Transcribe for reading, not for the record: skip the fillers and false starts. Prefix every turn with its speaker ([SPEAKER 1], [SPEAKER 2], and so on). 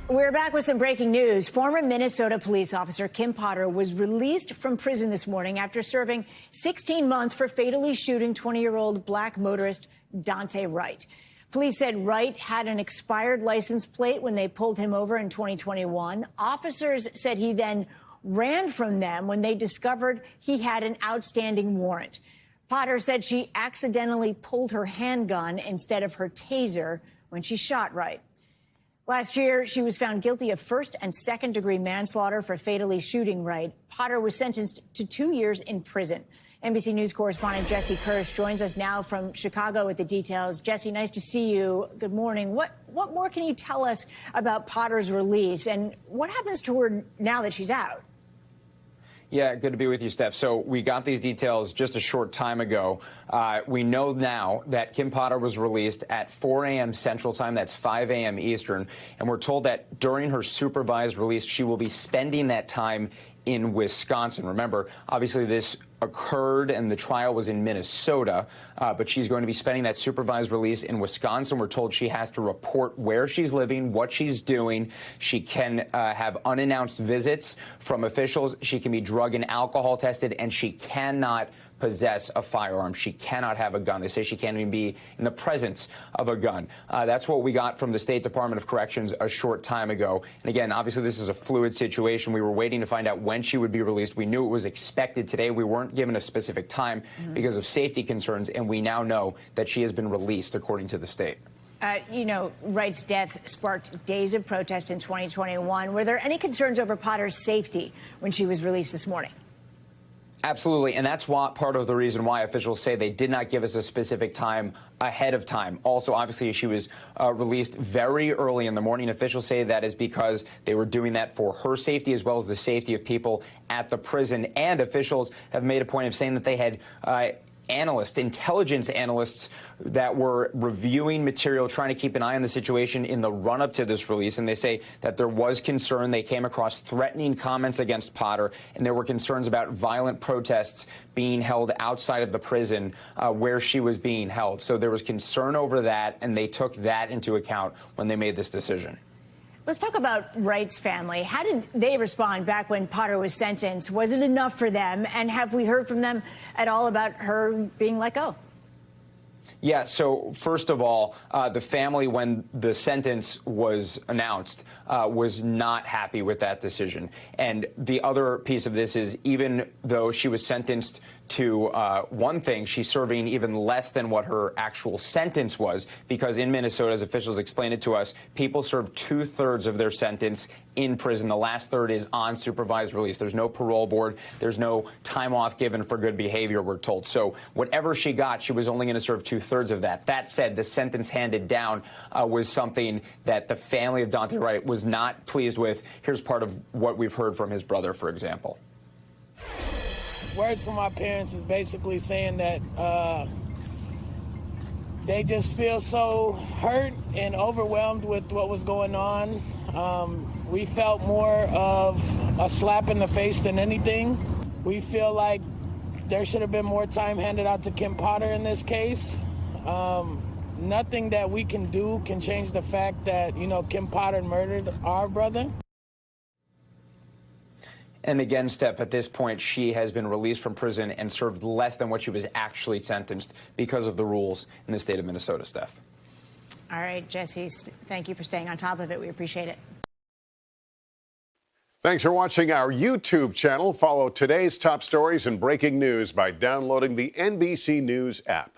[SPEAKER 1] We're back with some breaking news. Former Minnesota police officer Kim Potter was released from prison this morning after serving 16 months for fatally shooting 20-year-old black motorist Duante Wright. Police said Wright had an expired license plate when they pulled him over in 2021. Officers said he then ran from them when they discovered he had an outstanding warrant. Potter said she accidentally pulled her handgun instead of her taser when she shot Wright. Last year, she was found guilty of first and second-degree manslaughter for fatally shooting Wright. Potter was sentenced to 2 years in prison. NBC News correspondent Jesse Kirsch joins us now from Chicago with the details. Jesse, nice to see you. Good morning. What more can you tell us about Potter's release, and what happens to her now that she's out?
[SPEAKER 2] Yeah, good to be with you, Steph. So we got these details just a short time ago. We know now that Kim Potter was released at 4 a.m. Central Time. That's 5 a.m. Eastern. And we're told that during her supervised release, she will be spending that time in Wisconsin. Remember, obviously this occurred and the trial was in Minnesota, but she's going to be spending that supervised release in Wisconsin. We're told she has to report where she's living, what she's doing. She can have unannounced visits from officials. She can be drug and alcohol tested, and she cannot possess a firearm. She cannot have a gun. They say she can't even be in the presence of a gun. That's what we got from the State Department of Corrections a short time ago. And again, obviously this is a fluid situation. We were waiting to find out when she would be released. We knew it was expected today. We weren't given a specific time because of safety concerns, and we now know that she has been released according to the state.
[SPEAKER 1] You know, Wright's death sparked days of protest in 2021. Were there any concerns over Potter's safety when she was released this morning?
[SPEAKER 2] Absolutely, and that's part of the reason why officials say they did not give us a specific time ahead of time. Also, obviously, she was released very early in the morning. Officials say that is because they were doing that for her safety as well as the safety of people at the prison. And officials have made a point of saying that they had intelligence analysts that were reviewing material, trying to keep an eye on the situation in the run-up to this release. And they say that there was concern. They came across threatening comments against Potter, and there were concerns about violent protests being held outside of the prison where she was being held. So there was concern over that, and they took that into account when they made this decision.
[SPEAKER 1] Let's talk about Wright's family. How did they respond back when Potter was sentenced? Was it enough for them? And have we heard from them at all about her being let go?
[SPEAKER 2] Yeah, so first of all, the family, when the sentence was announced, was not happy with that decision. And the other piece of this is, even though she was sentenced to one thing, she's serving even less than what her actual sentence was, because in Minnesota, as officials explained it to us, people serve 2/3 of their sentence in prison. The last third is on supervised release. There's no parole board. There's no time off given for good behavior, we're told. So whatever she got, she was only going to serve 2/3 of that. That said, the sentence handed down was something that the family of Duante Wright was not pleased with. Here's part of what we've heard from his brother, for example.
[SPEAKER 3] Words from my parents is basically saying that they just feel so hurt and overwhelmed with what was going on. We felt more of a slap in the face than anything. We feel like there should have been more time handed out to Kim Potter in this case. Nothing that we can do can change the fact that, you know, Kim Potter murdered our brother.
[SPEAKER 2] And again, Steph, at this point, she has been released from prison and served less than what she was actually sentenced because of the rules in the state of Minnesota, Steph.
[SPEAKER 1] All right, Jesse, thank you for staying on top of it. We appreciate it.
[SPEAKER 4] Thanks for watching our YouTube channel. Follow today's top stories and breaking news by downloading the NBC News app.